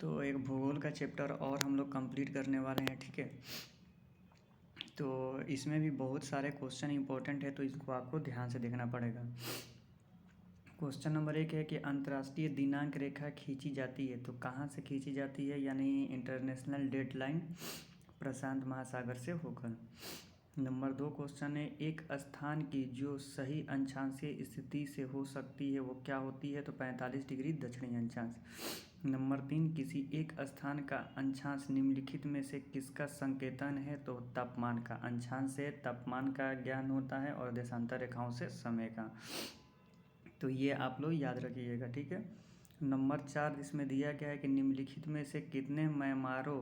तो एक भूगोल का चैप्टर और हम लोग कंप्लीट करने वाले हैं, ठीक है। तो इसमें भी बहुत सारे क्वेश्चन इंपॉर्टेंट है, तो इसको आपको ध्यान से देखना पड़ेगा। क्वेश्चन नंबर 1 है कि अंतर्राष्ट्रीय दिनांक रेखा खींची जाती है तो कहाँ से खींची जाती है, यानी इंटरनेशनल डेडलाइन प्रशांत महासागर से होकर। नंबर 2 क्वेश्चन है, एक स्थान की जो सही अक्षांशीय स्थिति से हो सकती है वो क्या होती है, तो 45 डिग्री दक्षिणी अक्षांश। नंबर 3, किसी एक स्थान का अक्षांश निम्नलिखित में से किसका संकेतन है, तो तापमान का। अक्षांश से तापमान का ज्ञान होता है और देशांतर रेखाओं से समय का। तो ये आप लोग याद रखिएगा, ठीक है। नंबर 4 इसमें दिया गया है कि निम्नलिखित में से कितने मैमारों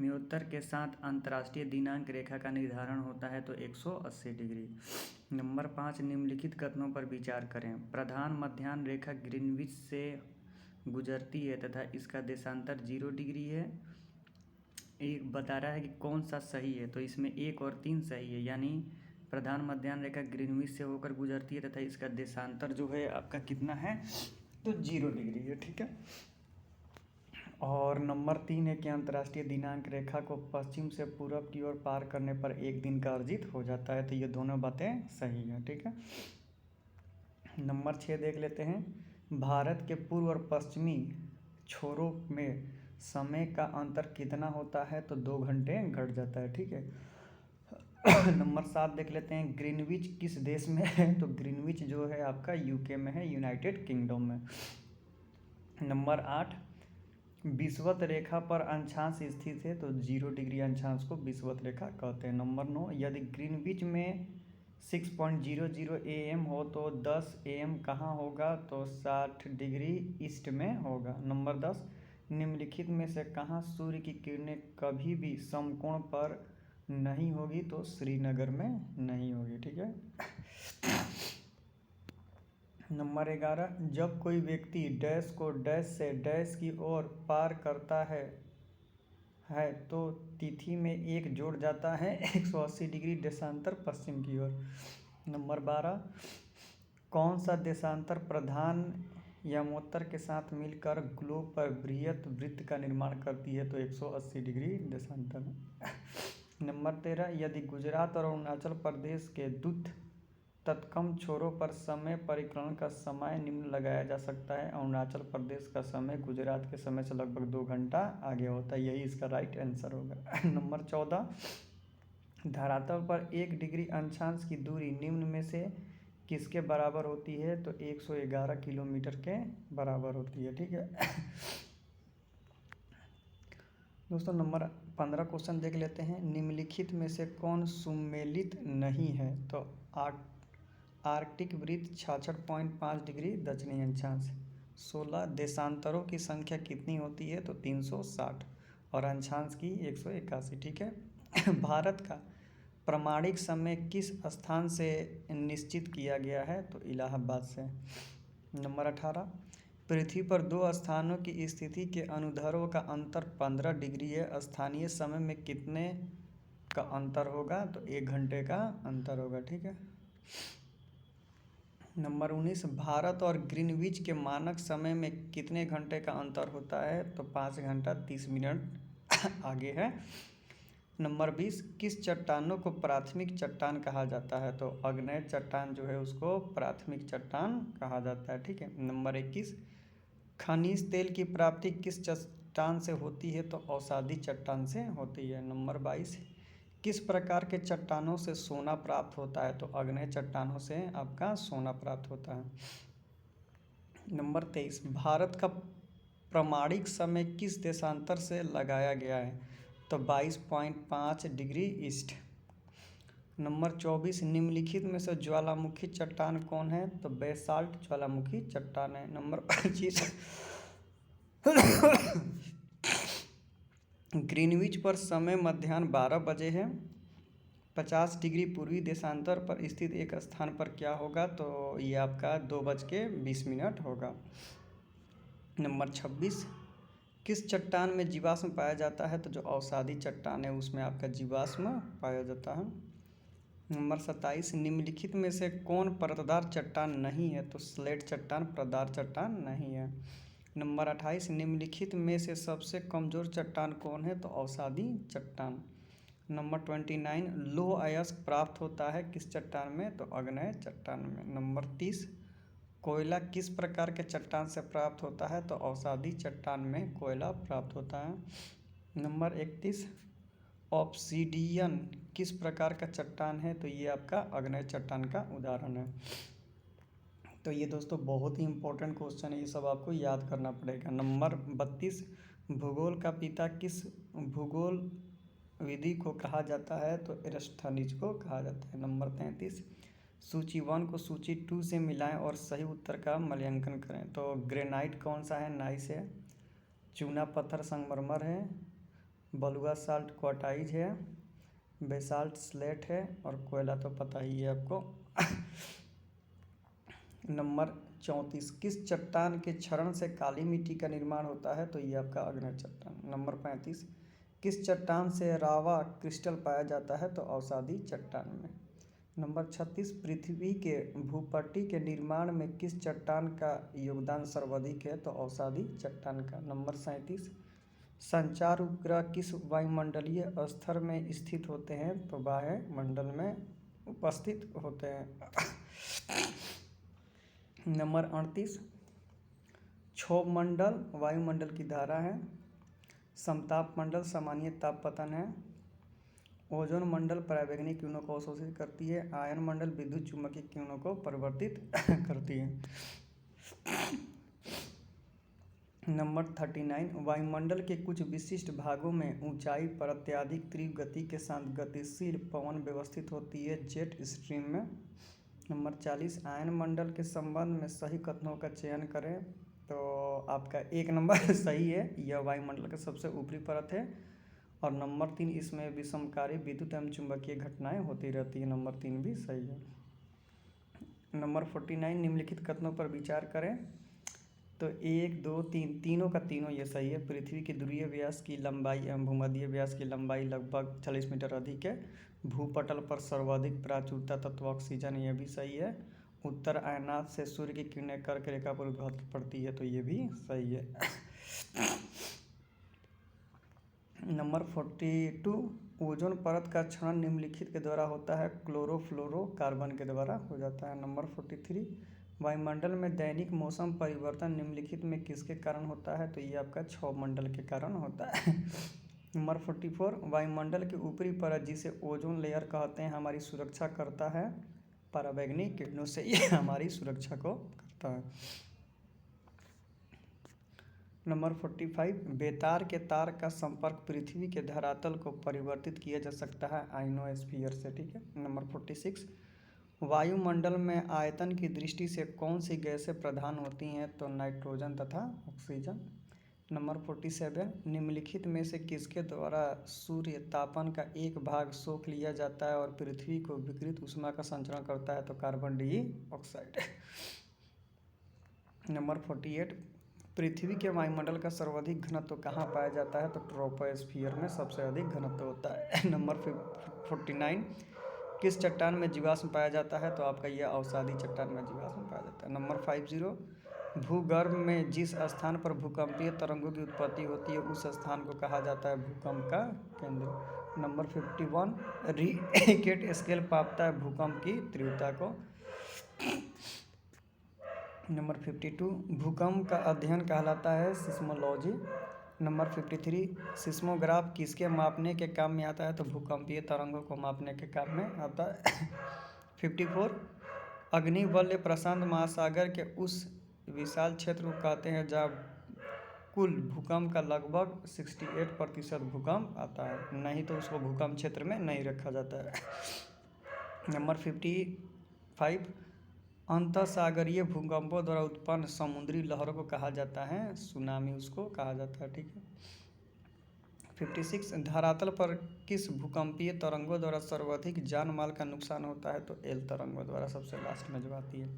में उत्तर के साथ अंतर्राष्ट्रीय दिनांक रेखा का निर्धारण होता है, तो 180 डिग्री। नंबर 5, निम्नलिखित कथनों पर विचार करें। प्रधान मध्याह्न रेखा ग्रीनविच से गुजरती है तथा इसका देशांतर 0 डिग्री है। एक बता रहा है कि कौन सा सही है, तो इसमें 1 और 3 सही है, यानी प्रधान मध्याह्न रेखा ग्रीनविच से होकर गुजरती है तथा इसका देशांतर जो है आपका कितना है, तो 0 डिग्री है, ठीक है। और नंबर 3 है कि अंतर्राष्ट्रीय दिनांक रेखा को पश्चिम से पूरब की ओर पार करने पर एक दिन का अर्जित हो जाता है, तो ये दोनों बातें सही हैं, ठीक है। नंबर 6 देख लेते हैं। भारत के पूर्व और पश्चिमी छोरों में समय का अंतर कितना होता है, तो 2 घंटे घट जाता है, ठीक है। नंबर 7 देख लेते हैं। ग्रीनविच किस देश में है, तो ग्रीनविच जो है आपका यूके में है, यूनाइटेड किंगडम में। नंबर 8, विषुवत रेखा पर अक्षांश स्थित है, तो 0 डिग्री अक्षांश को विषुवत रेखा कहते हैं। नंबर 9, यदि ग्रीनविच में 6.00 AM हो तो 10 AM कहाँ होगा, तो 60 डिग्री ईस्ट में होगा। नंबर 10, निम्नलिखित में से कहाँ सूर्य की किरणें कभी भी समकोण पर नहीं होगी, तो श्रीनगर में नहीं होगी, ठीक है। नंबर 11, जब कोई व्यक्ति डैश को डैश से डैश की ओर पार करता है तो तिथि में 1 जोड़ जाता है 180 डिग्री देशांतर पश्चिम की ओर। नंबर 12, कौन सा देशांतर प्रधान यमोत्तर के साथ मिलकर ग्लोब पर बृहत वृत्त का निर्माण करती है, तो 180 डिग्री देशांतर। नंबर 13, यदि गुजरात और अरुणाचल प्रदेश के द्रुत तत्कम छोरों पर समय परिक्रमण का समय निम्न लगाया जा सकता है। अरुणाचल प्रदेश का समय गुजरात के समय से लगभग 2 घंटा आगे होता है, यही इसका राइट आंसर होगा। नंबर 14, धरातल पर 1 डिग्री अक्षांश की दूरी निम्न में से किसके बराबर होती है, तो 111 किलोमीटर के बराबर होती है, ठीक है। दोस्तों नंबर 15 क्वेश्चन देख लेते हैं। निम्नलिखित में से कौन सुमेलित नहीं है, तो आर्कटिक वृत्त 66.5 डिग्री दक्षिणी अक्षांश। 16, देशांतरों की संख्या कितनी होती है, तो 360 और अक्षांश की 181, ठीक है। भारत का प्रमाणिक समय किस स्थान से निश्चित किया गया है, तो इलाहाबाद से। नंबर 18, पृथ्वी पर 2 स्थानों की स्थिति के अनुदैर्ध्य का अंतर 15 डिग्री है, स्थानीय समय में कितने का अंतर होगा, तो 1 घंटे का अंतर होगा, ठीक है। नंबर 19, भारत और ग्रीनविच के मानक समय में कितने घंटे का अंतर होता है, तो 5 घंटा 30 मिनट आगे है। नंबर 20, किस चट्टानों को प्राथमिक चट्टान कहा जाता है, तो अग्नेय चट्टान जो है उसको प्राथमिक चट्टान कहा जाता है, ठीक है। नंबर 21, खनिज तेल की प्राप्ति किस चट्टान से होती है, तो औषधि चट्टान से होती है। नंबर 22, किस प्रकार के चट्टानों से सोना प्राप्त होता है, तो अग्नेय चट्टानों से आपका सोना प्राप्त होता है। नंबर 23, भारत का प्रमाणिक समय किस देशांतर से लगाया गया है, तो 22.5 डिग्री ईस्ट। नंबर 24, निम्नलिखित में से ज्वालामुखी चट्टान कौन है, तो बेसाल्ट ज्वालामुखी चट्टान है। नंबर 25, ग्रीनविच पर समय मध्याह्न 12 बजे है। 50 डिग्री पूर्वी देशांतर पर स्थित एक स्थान पर क्या होगा, तो ये आपका 2:20 होगा। नंबर 26, किस चट्टान में जीवाश्म पाया जाता है, तो जो औषधि चट्टान है उसमें आपका जीवाश्म पाया जाता है। नंबर 27, निम्नलिखित में से कौन परतदार चट्टान नहीं है, तो स्लेट चट्टान परतदार चट्टान नहीं है। नंबर 28, निम्नलिखित में से सबसे कमज़ोर चट्टान कौन है? तो अवसादी चट्टान। नंबर 29, लौह अयस्क प्राप्त होता है किस चट्टान में? तो आग्नेय चट्टान में। नंबर 30, कोयला किस प्रकार के चट्टान से प्राप्त होता है? तो अवसादी चट्टान में कोयला प्राप्त होता है। नंबर 31, ऑब्सीडियन किस प्रकार का चट्टान है? तो ये आपका आग्नेय चट्टान का उदाहरण है। तो ये दोस्तों बहुत ही इंपॉर्टेंट क्वेश्चन है, ये सब आपको याद करना पड़ेगा। नंबर 32, भूगोल का पिता किस भूगोल विधि को कहा जाता है? तो एरस्टोथनीज को कहा जाता है। नंबर 33, सूची 1 को सूची 2 से मिलाएं और सही उत्तर का मूल्यांकन करें। तो ग्रेनाइट कौन सा है? नाइस है। चूना पत्थर संगमरमर है। बलुआ साल्ट क्वार्टाइज है। बेसाल्ट स्लेट है। और कोयला तो पता ही है आपको। नंबर 34, किस चट्टान के क्षरण से काली मिट्टी का निर्माण होता है? तो ये आपका आग्नेय चट्टान। नंबर 35, किस चट्टान से रावा क्रिस्टल पाया जाता है? तो अवसादी चट्टान में। नंबर 36, पृथ्वी के भूपट्टी के निर्माण में किस चट्टान का योगदान सर्वाधिक है? तो अवसादी चट्टान का। नंबर 37, संचार उपग्रह किस वायुमंडलीय स्तर में स्थित होते हैं? तो वायुमंडल में उपस्थित होते हैं। नंबर 38, क्षोभमंडल वायुमंडल की धारा है। समताप मंडल सामान्य तापपतन है। ओजोन मंडल पराबैंगनी किरणों को अवशोषित करती है। आयन मंडल विद्युत चुम्बकीय किरणों को परिवर्तित करती है। नंबर 39, वायुमंडल के कुछ विशिष्ट भागों में ऊंचाई पर अत्यधिक तीव्र गति के साथ गतिशील पवन व्यवस्थित होती है जेट स्ट्रीम में। नंबर 40, आयन मंडल के संबंध में सही कथनों का चयन करें। तो आपका 1 नंबर सही है, यह वायुमंडल का सबसे ऊपरी परत है। और नंबर 3, इसमें विषमकारी विद्युत एवं चुंबकीय घटनाएं होती रहती है। नंबर 3 भी सही है। नंबर 49, निम्नलिखित कथनों पर विचार करें। तो 1, 2, 3 तीनों का तीनों ये सही है। पृथ्वी के ध्रुवीय व्यास की लंबाई एवं भूमध्य व्यास की लंबाई लगभग 40 मीटर अधिक है। भूपटल पर सर्वाधिक प्राचुरता तत्व ऑक्सीजन, ये भी सही है। उत्तर आयनात से सूर्य की किरणें कर्क रेखा पर उद्भव पड़ती है, तो ये भी सही है। नंबर 42, ओजोन परत का क्षरण निम्नलिखित के द्वारा होता है? क्लोरोफ्लोरोकार्बन के द्वारा हो जाता है। नंबर 43, वायुमंडल में दैनिक मौसम परिवर्तन निम्नलिखित में किसके कारण होता है? तो ये आपका क्षोभमंडल के कारण होता है। नंबर 44, वायुमंडल की ऊपरी परत जिसे ओजोन लेयर कहते हैं हमारी सुरक्षा करता है पराबैंगनी किरणों से, ये हमारी सुरक्षा को करता है। नंबर 45, बेतार के तार का संपर्क पृथ्वी के धरातल को परिवर्तित किया जा सकता है आइनोस्फीयर से, ठीक है। नंबर 46, वायुमंडल में आयतन की दृष्टि से कौन सी गैसें प्रधान होती हैं? तो नाइट्रोजन तथा ऑक्सीजन। नंबर 47, निम्नलिखित में से किसके द्वारा सूर्य तापन का एक भाग सोख लिया जाता है और पृथ्वी को विकिरित ऊष्मा का संचरण करता है? तो कार्बन डाइऑक्साइड। नंबर 48, पृथ्वी के वायुमंडल का सर्वाधिक घनत्व कहाँ पाया जाता है? तो ट्रोपोस्फियर में सबसे अधिक घनत्व होता है। नंबर 49, किस चट्टान में जीवाश्म पाया जाता है? तो आपका यह अवसादी चट्टान में जीवाश्म पाया जाता है। नंबर 50, भूगर्भ में जिस स्थान पर भूकंपीय तरंगों की उत्पत्ति होती है उस स्थान को कहा जाता है भूकंप का केंद्र। नंबर 51, रिकेट स्केल मापता है भूकंप की तीव्रता को। नंबर 52, भूकंप का अध्ययन कहलाता है सिस्मोलॉजी। नंबर 53, सिस्मोग्राफ किसके मापने के काम में आता है? तो भूकंपीय तरंगों को मापने के काम में आता है। 54, अग्निवलय प्रशांत महासागर के उस विशाल क्षेत्र को कहते हैं जहाँ कुल भूकंप का लगभग 68% भूकंप आता है, नहीं तो उसको भूकंप क्षेत्र में नहीं रखा जाता है। नंबर 55, अंतःसागरीय भूकंपों द्वारा उत्पन्न समुद्री लहरों को कहा जाता है सुनामी, उसको कहा जाता है, ठीक है। 56, धरातल पर किस भूकंपीय तरंगों द्वारा सर्वाधिक जान माल का नुकसान होता है? तो एल तरंगों द्वारा, सबसे लास्ट में जो आती है।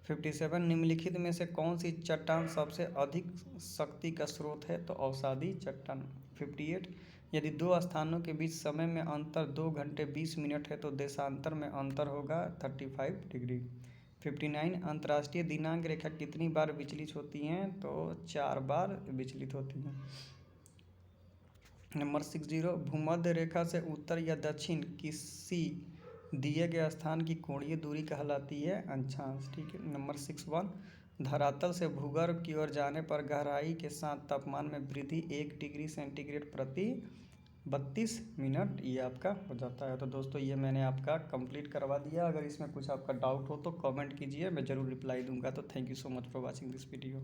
57, निम्नलिखित में से कौन सी चट्टान सबसे अधिक शक्ति का स्रोत है? तो अवसादी चट्टान। 58, यदि दो स्थानों के बीच समय में अंतर 2 घंटे 20 मिनट है तो देशांतर में अंतर होगा 35 डिग्री। 59 अंतर्राष्ट्रीय दिनांक रेखा कितनी बार विचलित होती हैं? तो 4 बार विचलित होती हैं। नंबर 60 भूमध्य रेखा से उत्तर या दक्षिण किसी दिए गए स्थान की कोणीय दूरी कहलाती है अंशांश। ठीक है। नंबर 61 धरातल से भूगर्भ की ओर जाने पर गहराई के साथ तापमान में वृद्धि 1 डिग्री सेंटीग्रेड प्रति 32 मिनट ये आपका हो जाता है। तो दोस्तों ये मैंने आपका कंप्लीट करवा दिया। अगर इसमें कुछ आपका डाउट हो तो कमेंट कीजिए, मैं ज़रूर रिप्लाई दूंगा। तो thank you so much for watching this video.